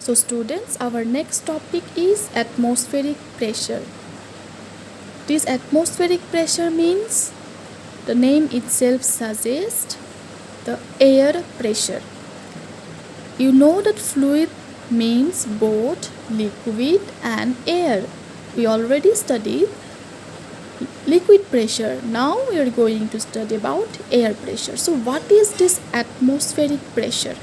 So students, our next topic is atmospheric pressure. This atmospheric pressure means the name itself suggests the air pressure. You know that fluid means both liquid and air. We already studied liquid pressure. Now we are going to study about air pressure. So what is this atmospheric pressure?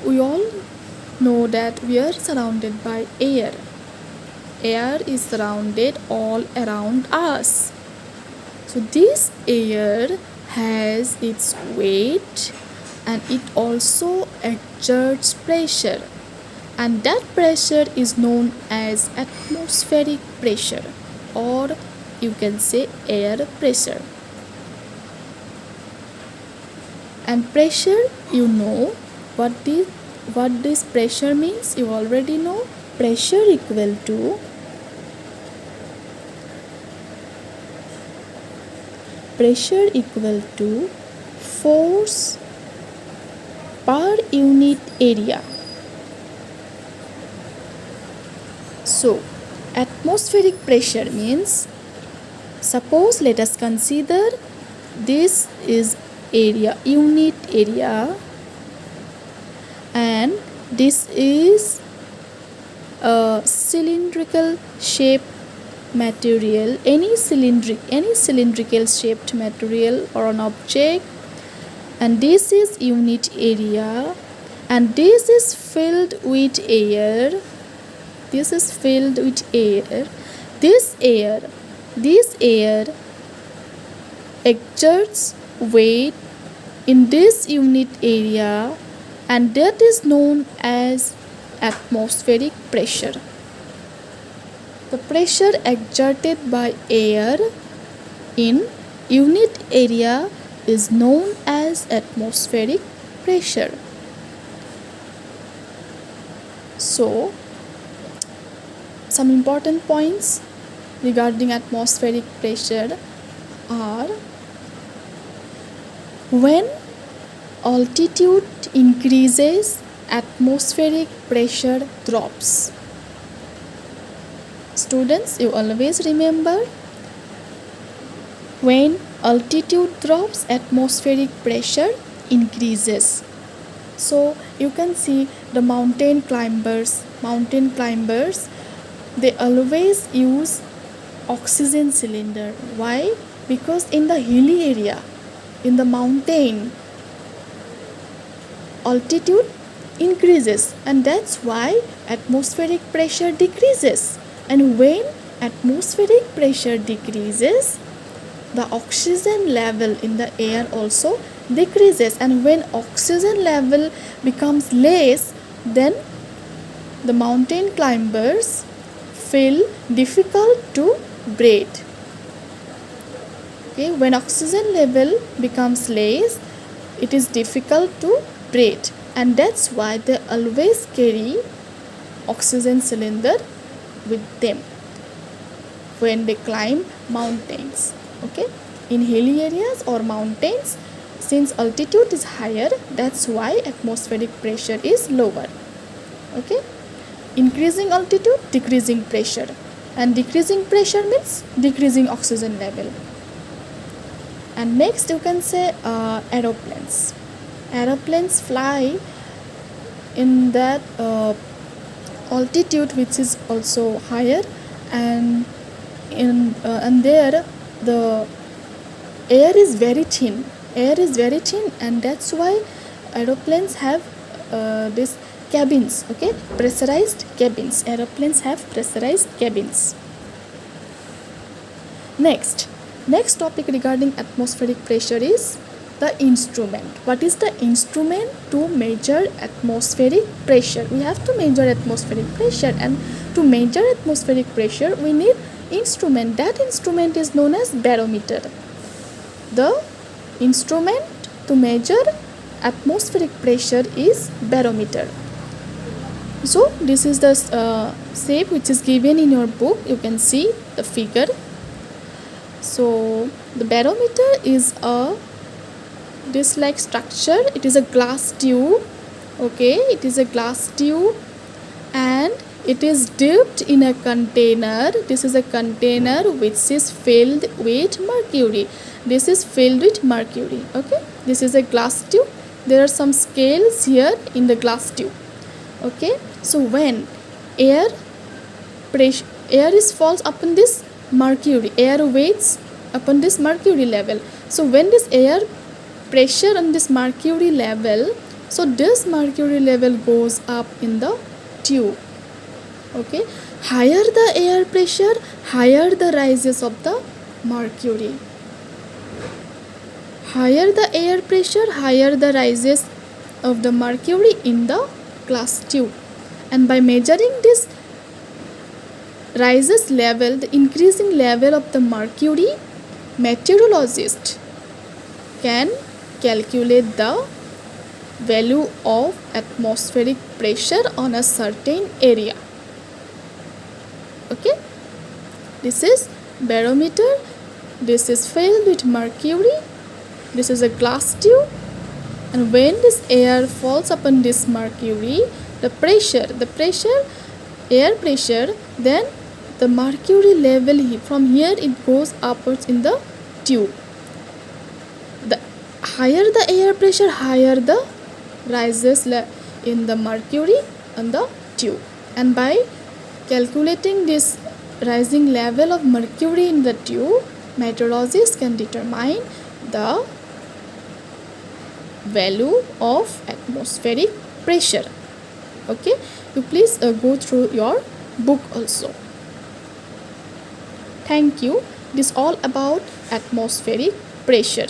We all know that we are surrounded by air. Air is surrounded all around us. So this air has its weight and it also exerts pressure, and that pressure is known as atmospheric pressure, or you can say air pressure. And pressure, you know what this pressure means. You already know pressure equal to force per unit area. So atmospheric pressure means, suppose let us consider this is area, unit area, and this is a cylindrical shaped material, any cylindrical shaped material or an object, and this is unit area, and this is filled with air. This air exerts weight in this unit area, and that is known as atmospheric pressure. The pressure exerted by air in unit area is known as atmospheric pressure. So, some important points regarding atmospheric pressure are: when altitude increases, atmospheric pressure drops. Students, you always remember, when altitude drops, atmospheric pressure increases. So you can see the mountain climbers, they always use oxygen cylinder. Why? Because in the hilly area, in the mountain, altitude increases, and that's why atmospheric pressure decreases. And when atmospheric pressure decreases, the oxygen level in the air also decreases, and when oxygen level becomes less, then the mountain climbers feel difficult to breathe. Okay, when oxygen level becomes less, it is difficult to breathe, and that's why they always carry oxygen cylinder with them when they climb mountains. Okay, in hilly areas or mountains, since altitude is higher, that's why atmospheric pressure is lower. Okay, increasing altitude, decreasing pressure, and decreasing pressure means decreasing oxygen level. And next you can say aeroplanes fly in that altitude which is also higher, and there the air is very thin, and that's why aeroplanes have this cabins. Okay, pressurized cabins. Aeroplanes have pressurized cabins. Next topic regarding atmospheric pressure is the instrument. What is the instrument to measure atmospheric pressure? We have to measure atmospheric pressure, and to measure atmospheric pressure we need instrument. That instrument is known as barometer. The instrument to measure atmospheric pressure is barometer. So this is the shape which is given in your book. You can see the figure. So the barometer is a this like structure. It is a glass tube. Okay, it is a glass tube and it is dipped in a container. This is a container which is filled with mercury. This is filled with mercury. Okay, this is a glass tube. There are some scales here in the glass tube. Okay, so when air pressure, air is falls upon this mercury, air weights upon this mercury level. So when this air pressure on this mercury level, so this mercury level goes up in the tube. Okay, higher the air pressure, higher the rises of the mercury. Higher the air pressure, higher the rises of the mercury in the glass tube. And by measuring this rises level, the increasing level of the mercury, meteorologist can calculate the value of atmospheric pressure on a certain area. Okay, this is barometer. This is filled with mercury. This is a glass tube, and when this air falls upon this mercury, the air pressure, then the mercury level from here it goes upwards in the tube. The higher the air pressure, higher the rises in the mercury on the tube. And by calculating this rising level of mercury in the tube, meteorologists can determine the value of atmospheric pressure. Okay, you please go through your book also. Thank you. This is all about atmospheric pressure.